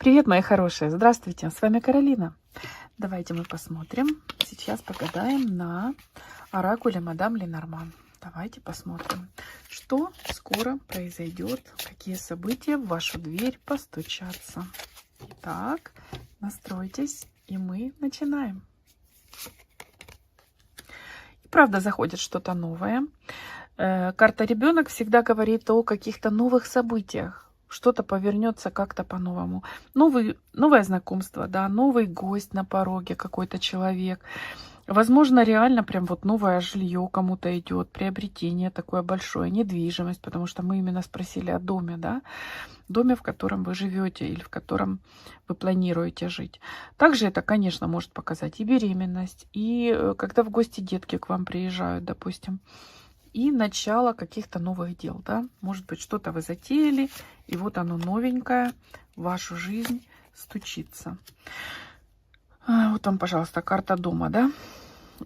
Привет, мои хорошие! Здравствуйте! С вами Каролина. Давайте мы посмотрим. Сейчас погадаем на оракуле мадам Ленорман. Давайте посмотрим, что скоро произойдет, какие события в вашу дверь постучатся. Итак, настройтесь, и мы начинаем. И правда заходит что-то новое. Карта ребенок всегда говорит о каких-то новых событиях. Что-то повернется как-то по-новому. Новое знакомство, да, новый гость на пороге, какой-то человек. Возможно, реально прям вот новое жилье кому-то идет, приобретение такое большое, недвижимость, потому что мы именно спросили о доме, да, доме, в котором вы живете или в котором вы планируете жить. Также это, конечно, может показать и беременность, и когда в гости детки к вам приезжают, допустим, и начало каких-то новых дел, да. Может быть, что-то вы затеяли, и вот оно новенькое в вашу жизнь стучится. Вот вам, пожалуйста, карта дома, да.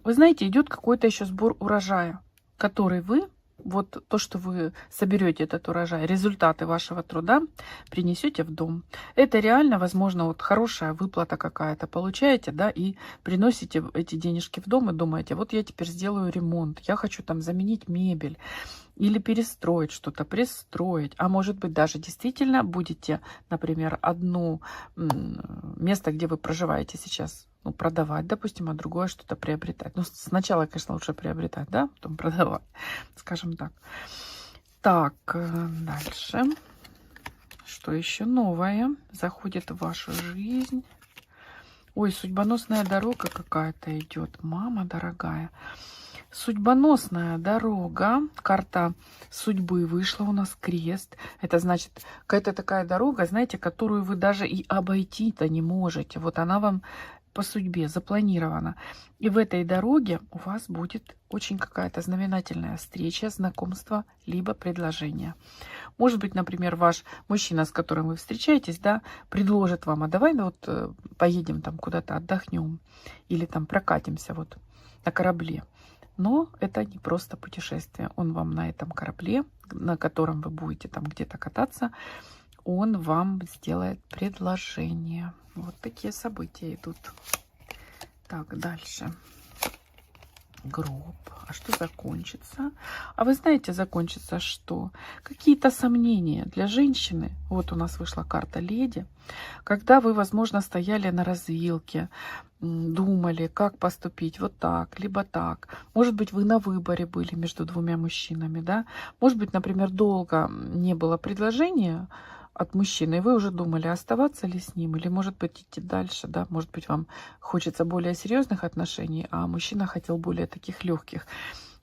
Вы знаете, идет какой-то еще сбор урожая, который вы, вот то, что вы соберете этот урожай, результаты вашего труда принесете в дом. Это реально, возможно, вот хорошая выплата какая-то получаете, да, и приносите эти денежки в дом и думаете, вот я теперь сделаю ремонт, я хочу там заменить мебель или перестроить что-то, пристроить. А может быть, даже действительно будете, например, одно место, где вы проживаете сейчас, продавать, допустим, а другое что-то приобретать. Ну, сначала, конечно, лучше приобретать, да, потом продавать, скажем так. Так, дальше. Что еще новое заходит в вашу жизнь? Ой, судьбоносная дорога какая-то идет, мама дорогая. Судьбоносная дорога, карта судьбы вышла у нас, крест. Это значит, какая-то такая дорога, знаете, которую вы даже и обойти-то не можете. Вот она вам по судьбе запланирована. И в этой дороге у вас будет очень какая-то знаменательная встреча, знакомство, либо предложение. Может быть, например, ваш мужчина, с которым вы встречаетесь, да, предложит вам, а давай поедем там куда-то отдохнем или там прокатимся вот на корабле. Но это не просто путешествие. Он вам на этом корабле, на котором вы будете там где-то кататься, он вам сделает предложение. Вот такие события идут. Так, дальше. Гроб. А что закончится? А вы знаете, закончится что? Какие-то сомнения для женщины. Вот у нас вышла карта леди. Когда вы, возможно, стояли на развилке, думали, как поступить, вот так, либо так. Может быть, вы на выборе были между двумя мужчинами, да? Может быть, например, долго не было предложения от мужчины, и вы уже думали, оставаться ли с ним, или, может быть, идти дальше, да, может быть, вам хочется более серьезных отношений, а мужчина хотел более таких легких.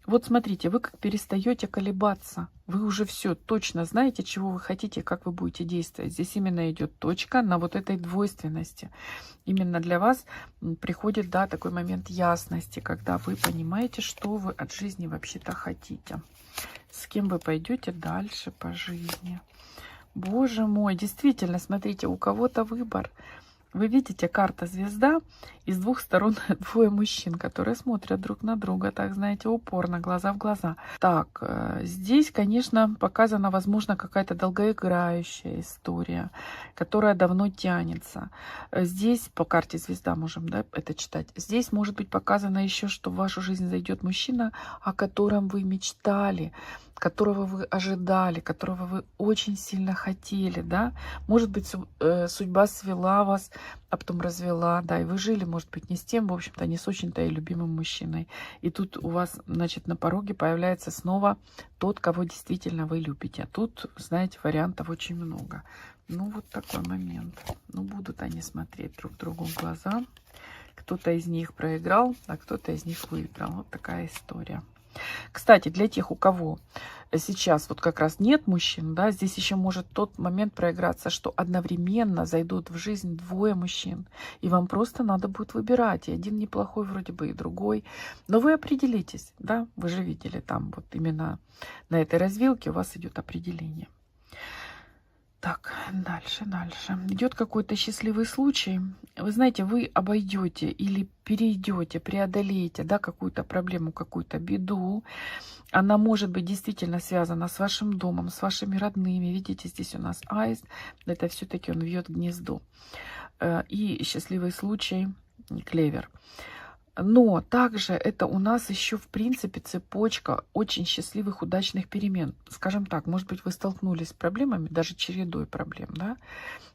Вот смотрите, вы как перестаете колебаться, вы уже все точно знаете, чего вы хотите, как вы будете действовать. Здесь именно идет точка на вот этой двойственности. Именно для вас приходит, да, такой момент ясности, когда вы понимаете, что вы от жизни вообще-то хотите, с кем вы пойдете дальше по жизни. Боже мой, действительно, смотрите, у кого-то выбор. Вы видите, карта звезда, и с двух сторон двое мужчин, которые смотрят друг на друга, так, знаете, упорно, глаза в глаза. Так, здесь, конечно, показана, возможно, какая-то долгоиграющая история, которая давно тянется. Здесь по карте звезда можем, да, это читать. Здесь может быть показано еще, что в вашу жизнь зайдет мужчина, о котором вы мечтали, которого вы ожидали, которого вы очень сильно хотели, да. Может быть, судьба свела вас, а потом развела, да, и вы жили, может быть, не с тем, в общем-то, не с очень-то и любимым мужчиной. И тут у вас, значит, на пороге появляется снова тот, кого действительно вы любите. А тут, знаете, вариантов очень много. Ну, вот такой момент. Ну, будут они смотреть друг другу в глаза. Кто-то из них проиграл, а кто-то из них выиграл. Вот такая история. Кстати, для тех, у кого сейчас вот как раз нет мужчин, да, здесь еще может тот момент проиграться, что одновременно зайдут в жизнь двое мужчин, и вам просто надо будет выбирать, и один неплохой вроде бы, и другой, но вы определитесь, да, вы же видели там вот именно на этой развилке у вас идет определение. Так, дальше, дальше. Идет какой-то счастливый случай. Вы знаете, вы обойдете или перейдете, преодолеете, да, какую-то проблему, какую-то беду. Она может быть действительно связана с вашим домом, с вашими родными. Видите, здесь у нас аист. Это все-таки он вьет гнездо. И счастливый случай клевер. Но также это у нас еще, в принципе, цепочка очень счастливых, удачных перемен. Скажем так, может быть, вы столкнулись с проблемами, даже чередой проблем, да,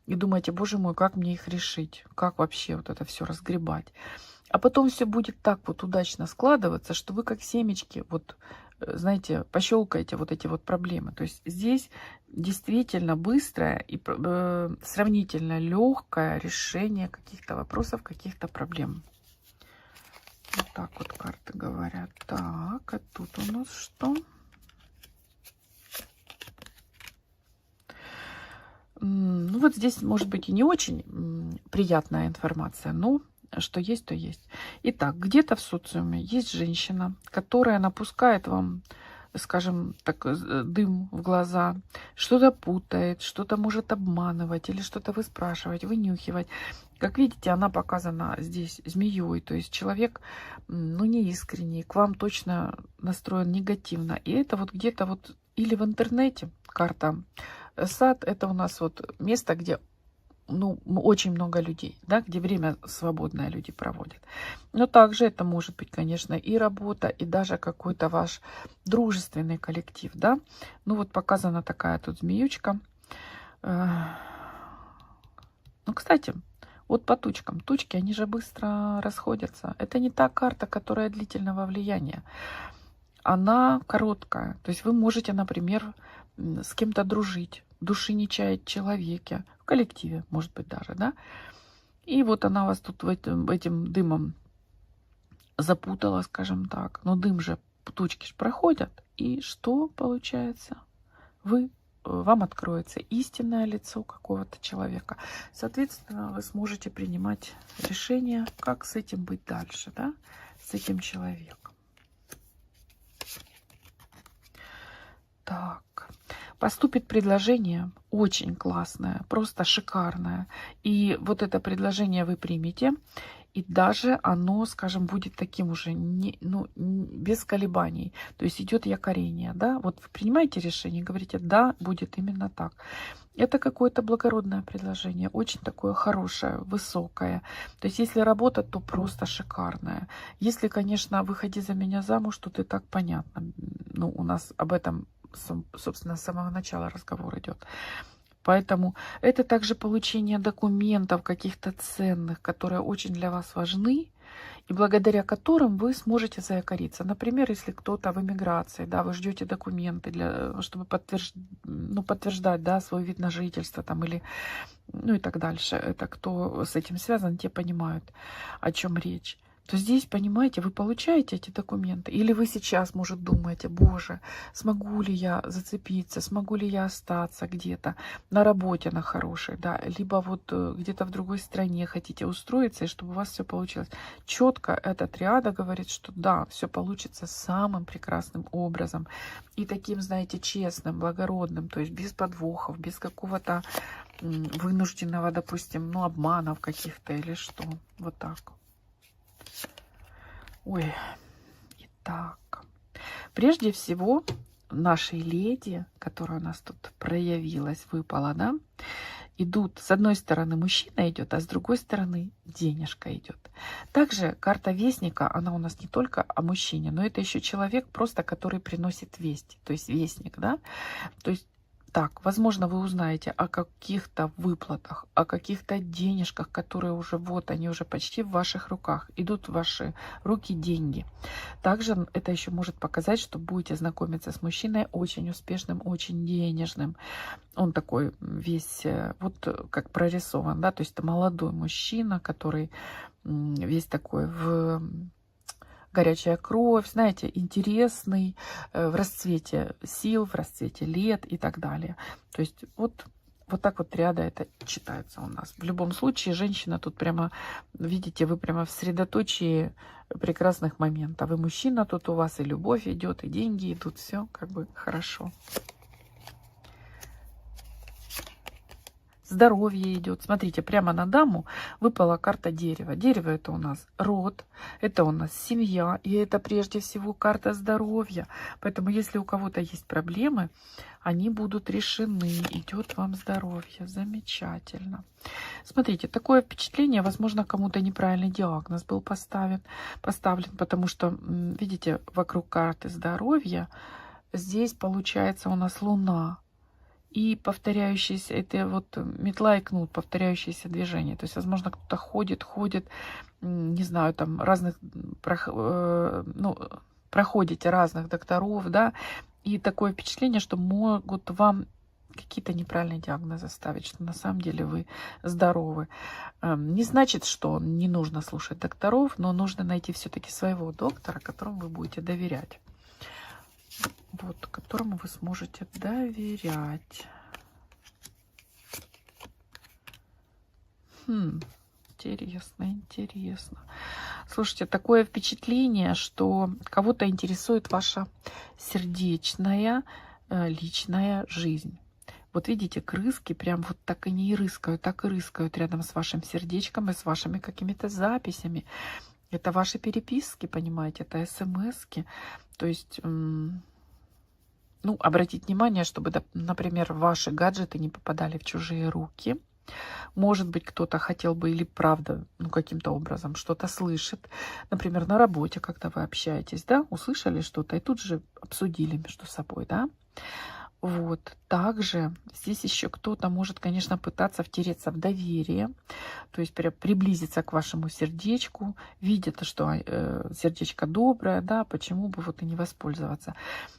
и думаете, боже мой, как мне их решить, как вообще вот это все разгребать. А потом все будет так вот удачно складываться, что вы как семечки, вот, знаете, пощелкаете вот эти вот проблемы. То есть здесь действительно быстрое и сравнительно легкое решение каких-то вопросов, каких-то проблем. Вот так вот карты говорят. Так, а тут у нас что? Ну вот здесь может быть и не очень приятная информация, но что есть, то есть. Итак, где-то в социуме есть женщина, которая напускает вам, скажем так, дым в глаза, что-то путает, что-то может обманывать или что-то выспрашивать, вынюхивать. Как видите, она показана здесь змеей, то есть человек, ну, не искренний, к вам точно настроен негативно. И это вот где-то вот или в интернете карта. Сад — это у нас вот место, где, ну, очень много людей, да, где время свободное люди проводят. Но также это может быть, конечно, и работа, и даже какой-то ваш дружественный коллектив, да. Ну вот показана такая тут змеючка. Ну, кстати, вот по тучкам. Тучки, они же быстро расходятся. Это не та карта, которая длительного влияния. Она короткая. То есть вы можете, например, с кем-то дружить, души не чаять в человеке, в коллективе, может быть, даже, да. И вот она вас тут этим дымом запутала, скажем так. Но дым же, тучки же проходят. И что получается? Вам откроется истинное лицо какого-то человека. Соответственно, вы сможете принимать решение, как с этим быть дальше, да, с этим человеком. Так, поступит предложение очень классное, просто шикарное. И вот это предложение вы примете, и даже оно, скажем, будет таким уже без колебаний. То есть идет якорение, да. Вот вы принимаете решение, говорите, да, будет именно так. Это какое-то благородное предложение, очень такое хорошее, высокое. То есть если работа, то просто шикарная. Если, конечно, выходи за меня замуж, то ты так понятно. Ну, у нас об этом, собственно, с самого начала разговор идет. Поэтому это также получение документов каких-то ценных, которые очень для вас важны, и благодаря которым вы сможете заякориться. Например, если кто-то в эмиграции, да, вы ждете документы, чтобы подтверждать, да, свой вид на жительство там, или, ну и так дальше. Это кто с этим связан, те понимают, о чем речь. То здесь, понимаете, вы получаете эти документы. Или вы сейчас, может, думаете, боже, смогу ли я зацепиться, смогу ли я остаться где-то на работе на хорошей, да, либо вот где-то в другой стране хотите устроиться, и чтобы у вас все получилось. Четко эта триада говорит, что да, все получится самым прекрасным образом. И таким, знаете, честным, благородным, то есть без подвохов, без какого-то вынужденного, допустим, ну, обманов каких-то или что. Вот так. Ой, итак, прежде всего, нашей леди, которая у нас тут проявилась, выпала, да, идут, с одной стороны мужчина идет, а с другой стороны денежка идет. Также карта вестника, она у нас не только о мужчине, но это еще человек просто, который приносит весть, то есть вестник, да, то есть так, возможно, вы узнаете о каких-то выплатах, о каких-то денежках, которые уже вот, они уже почти в ваших руках. Идут в ваши руки деньги. Также это еще может показать, что будете знакомиться с мужчиной очень успешным, очень денежным. Он такой весь, вот как прорисован, да, то есть это молодой мужчина, который весь такой в... горячая кровь, знаете, интересный, в расцвете сил, в расцвете лет и так далее. То есть вот так вот триада это читается у нас. В любом случае, женщина тут прямо, видите, вы прямо в средоточии прекрасных моментов. И мужчина тут у вас, и любовь идет, и деньги идут, все как бы хорошо. здоровье идет. Смотрите, прямо на даму выпала карта дерева. Дерево это у нас род, это у нас семья, и это прежде всего карта здоровья. Поэтому если у кого-то есть проблемы, они будут решены. Идет вам здоровье. Замечательно. Смотрите, такое впечатление, возможно, кому-то неправильный диагноз был поставлен, потому что, видите, вокруг карты здоровья здесь получается у нас Луна. И повторяющиеся, это вот метла и кнут, повторяющиеся движения. То есть, возможно, кто-то ходит, не знаю, там разных, ну, проходите разных докторов, да, и такое впечатление, что могут вам какие-то неправильные диагнозы ставить, что на самом деле вы здоровы. Не значит, что не нужно слушать докторов, но нужно найти все-таки своего доктора, которому вы будете доверять. Вот, которому вы сможете доверять. Интересно, интересно. Слушайте, такое впечатление, что кого-то интересует ваша сердечная, личная жизнь. Вот видите, крыски прям вот так и не рыскают, так и рыскают рядом с вашим сердечком и с вашими какими-то записями. Это ваши переписки, понимаете, это смски. То есть... Ну, обратить внимание, чтобы, например, ваши гаджеты не попадали в чужие руки. Может быть, кто-то хотел бы или правда, ну, каким-то образом что-то слышит. Например, на работе, когда вы общаетесь, да, услышали что-то и тут же обсудили между собой, да. Вот. Также здесь еще кто-то может, конечно, пытаться втереться в доверие, то есть приблизиться к вашему сердечку, видит, что сердечко доброе, да, почему бы вот и не воспользоваться.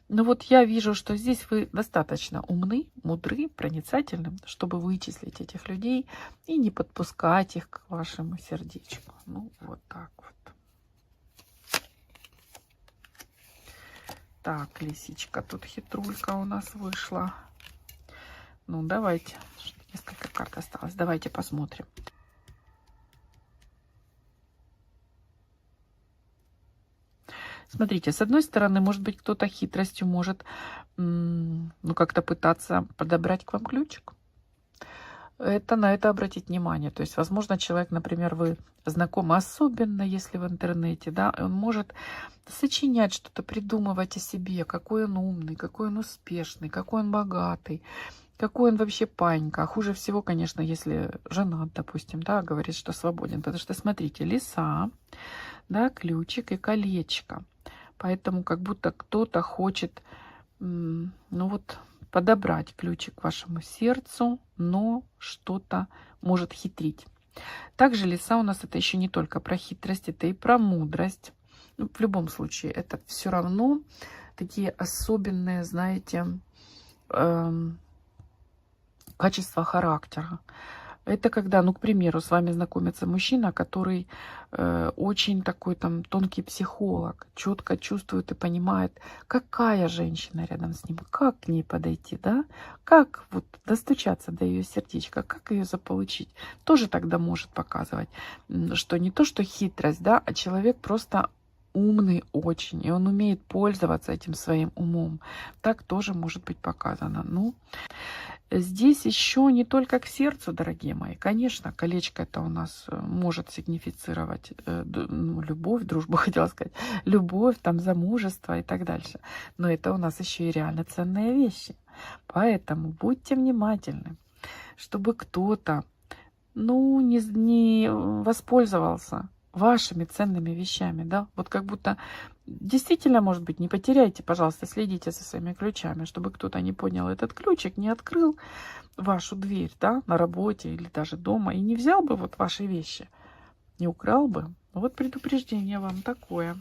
Но вот я вижу, что здесь вы достаточно умны, мудры, проницательны, чтобы вычислить этих людей и не подпускать их к вашему сердечку. Ну, вот так вот. Так, лисичка, тут хитрулька у нас вышла. Ну, давайте. Несколько карт осталось. Давайте посмотрим. Смотрите, с одной стороны, может быть, кто-то хитростью может, ну, как-то пытаться подобрать к вам ключик. На это обратить внимание. То есть, возможно, человек, например, вы знакомы, особенно если в интернете, да, он может сочинять что-то, придумывать о себе, какой он умный, какой он успешный, какой он богатый, какой он вообще панька. А хуже всего, конечно, если женат, допустим, да, говорит, что свободен. Потому что, смотрите, лиса, да, ключик и колечко. Поэтому как будто кто-то хочет, ну вот, подобрать ключик к вашему сердцу, но что-то может хитрить. Также лиса у нас это еще не только про хитрость, это и про мудрость. Ну, в любом случае, это все равно такие особенные, знаете, качества характера. Это когда, ну, к примеру, с вами знакомится мужчина, который очень такой там тонкий психолог, четко чувствует и понимает, какая женщина рядом с ним, как к ней подойти, да, как вот достучаться до ее сердечка, как ее заполучить. Тоже тогда может показывать, что не то, что хитрость, да, а человек просто умный очень, и он умеет пользоваться этим своим умом. Так тоже может быть показано. Ну, здесь еще не только к сердцу, дорогие мои. Конечно, колечко это у нас может сигнифицировать ну, любовь, дружбу, хотела сказать, любовь, там, замужество и так дальше. Но это у нас еще и реально ценные вещи. Поэтому будьте внимательны, чтобы кто-то, ну, не воспользовался вашими ценными вещами, да, вот как будто действительно, может быть, не потеряйте, пожалуйста, следите за своими ключами, чтобы кто-то не понял этот ключик, не открыл вашу дверь, да, на работе или даже дома и не взял бы вот ваши вещи, не украл бы. Вот предупреждение вам такое.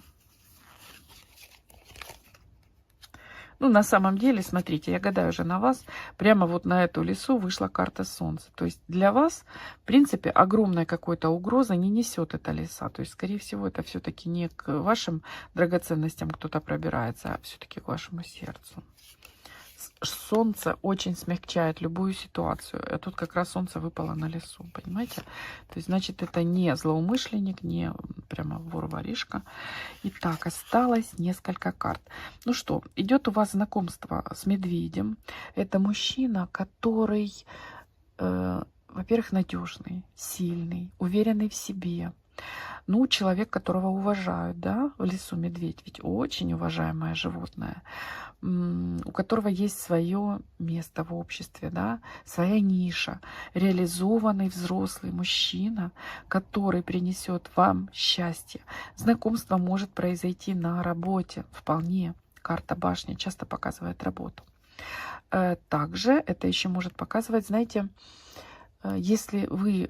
Ну, на самом деле, смотрите, я гадаю уже на вас, прямо вот на эту лису вышла карта Солнца. То есть для вас, в принципе, огромной какой-то угрозы не несет эта лиса. То есть, скорее всего, это все-таки не к вашим драгоценностям кто-то пробирается, а все-таки к вашему сердцу. Солнце очень смягчает любую ситуацию. А тут как раз солнце выпало на лесу, понимаете? То есть, значит, это не злоумышленник, не прямо вор-воришка. Итак, осталось несколько карт. Ну что, идет у вас знакомство с медведем. Это мужчина, который во-первых, надежный, сильный, уверенный в себе. Ну, человек, которого уважают, да, в лесу медведь, ведь очень уважаемое животное, у которого есть свое место в обществе, да, своя ниша, реализованный взрослый мужчина, который принесет вам счастье. Знакомство может произойти на работе, вполне. Карта башни часто показывает работу. Также это еще может показывать, знаете, если вы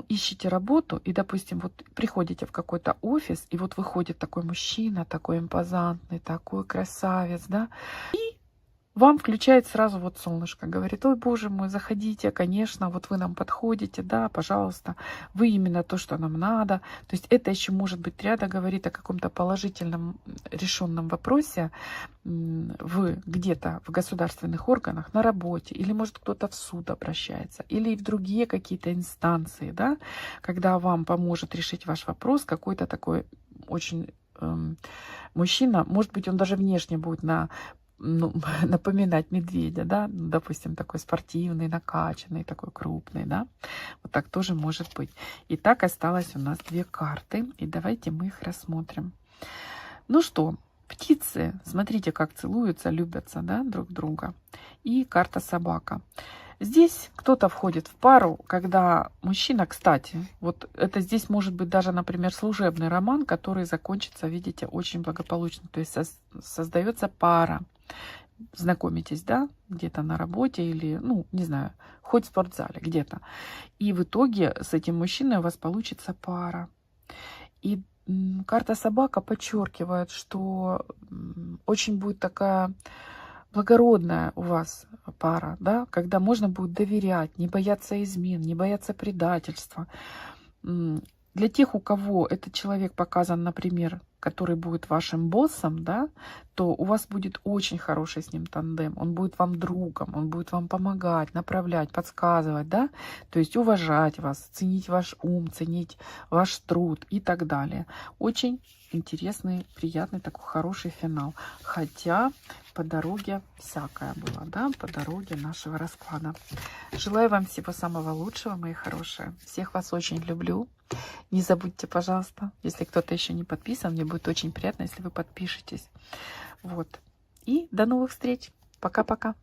ищете работу и, допустим, вот приходите в какой-то офис, и вот выходит такой мужчина, такой импозантный, такой красавец, да, и вам включает сразу вот солнышко, говорит: ой, боже мой, заходите, конечно, вот вы нам подходите, да, пожалуйста, вы именно то, что нам надо. То есть это еще может быть ряда говорит о каком-то положительном решенном вопросе где-то в государственных органах, на работе, или может кто-то в суд обращается, или в другие какие-то инстанции, да, когда вам поможет решить ваш вопрос какой-то такой очень мужчина, может быть, он даже внешне будет напоминать медведя, да, допустим, такой спортивный, накачанный, такой крупный, да, вот так тоже может быть. Итак, осталось у нас 2 карты, и давайте мы их рассмотрим. Ну что, птицы, смотрите, как целуются, любятся, да, друг друга. И карта собака. Здесь кто-то входит в пару, когда мужчина, кстати, вот это здесь может быть даже, например, служебный роман, который закончится, видите, очень благополучно. То есть создается пара. Знакомитесь, да, где-то на работе или, не знаю, хоть в спортзале, где-то. И в итоге с этим мужчиной у вас получится пара. И карта собака подчеркивает, что очень будет такая благородная у вас пара, да, когда можно будет доверять, не бояться измен, не бояться предательства. Для тех, у кого этот человек показан, например, который будет вашим боссом, да, то у вас будет очень хороший с ним тандем. Он будет вам другом, он будет вам помогать, направлять, подсказывать, да, то есть уважать вас, ценить ваш ум, ценить ваш труд и так далее. Очень интересный, приятный, такой хороший финал. Хотя по дороге всякое было, да, по дороге нашего расклада. Желаю вам всего самого лучшего, мои хорошие. Всех вас очень люблю. Не забудьте, пожалуйста, если кто-то еще не подписан, мне будет очень приятно, если вы подпишетесь. Вот. И до новых встреч. Пока-пока.